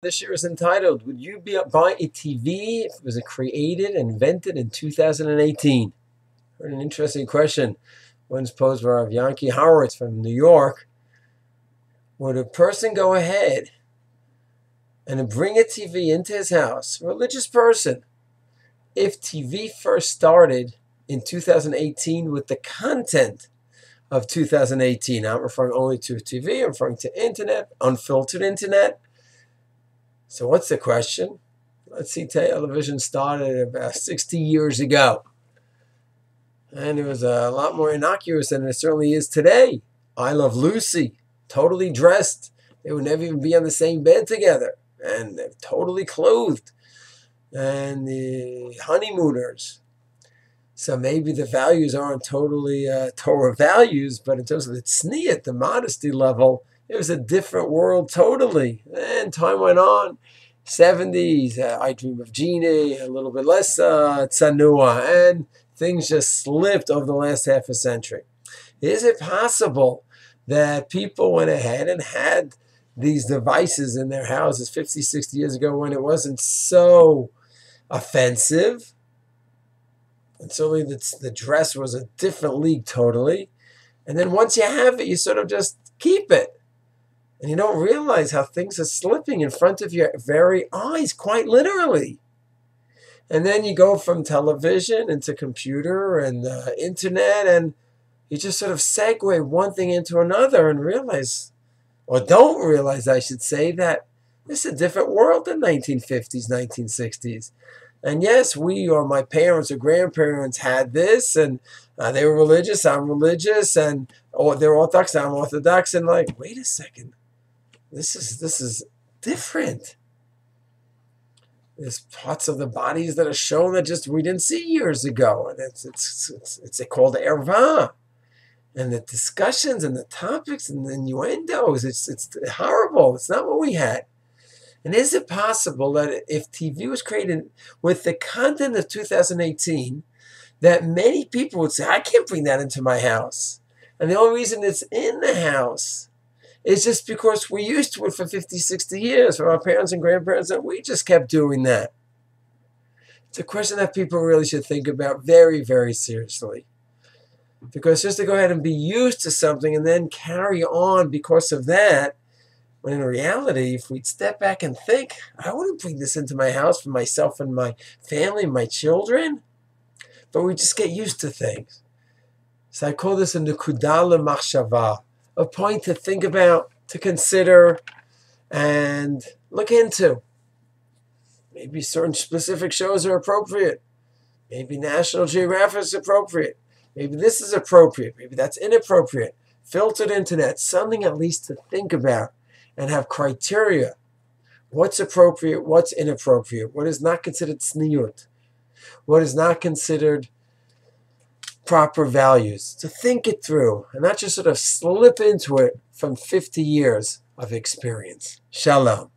This year is entitled, Would You Buy a TV if it was created and invented in 2018? Heard an interesting question once posed by Rav Yankee Horowitz from New York. Would a person go ahead and bring a TV into his house, a religious person, if TV first started in 2018 with the content of 2018? I'm referring only to TV, I'm referring to internet, unfiltered internet. So what's the question? Let's see, television started about 60 years ago. And it was a lot more innocuous than it certainly is today. I Love Lucy, totally dressed. They would never even be on the same bed together. And they're totally clothed. And the honeymooners. So maybe the values aren't totally Torah values, but in terms of the tzniut, the modesty level, it was a different world totally. And time went on. 70s, I Dream of Jeannie, a little bit less tzanua, and things just slipped over the last half a century. Is it possible that people went ahead and had these devices in their houses 50, 60 years ago when it wasn't so offensive? And certainly the dress was a different league totally. And then once you have it, you sort of just keep it. And you don't realize how things are slipping in front of your very eyes, quite literally. And then you go from television into computer and internet, and you just sort of segue one thing into another and realize, or don't realize, I should say, that this is a different world than 1950s, 1960s. And yes, we or my parents or grandparents had this, and they were religious, I'm religious, and they're Orthodox, I'm Orthodox, and like, wait a second. This is different. There's parts of the bodies that are shown that just we didn't see years ago, and it's called erva, and the discussions and the topics and the innuendos. It's horrible. It's not what we had. And is it possible that if TV was created with the content of 2018, that many people would say, I can't bring that into my house, and the only reason it's in the house it's just because we're used to it for 50, 60 years from our parents and grandparents, and we just kept doing that. It's a question that people really should think about very, very seriously. Because just to go ahead and be used to something and then carry on because of that, when in reality, if we'd step back and think, I wouldn't bring this into my house for myself and my family and my children, but we just get used to things. So I call this a nekudah lemachshava. A point to think about, to consider, and look into. Maybe certain specific shows are appropriate. Maybe National Geographic is appropriate. Maybe this is appropriate. Maybe that's inappropriate. Filtered internet, something at least to think about and have criteria. What's appropriate, what's inappropriate, what is not considered tzniut, what is not considered proper values, to think it through and not just sort of slip into it from 50 years of experience. Shalom.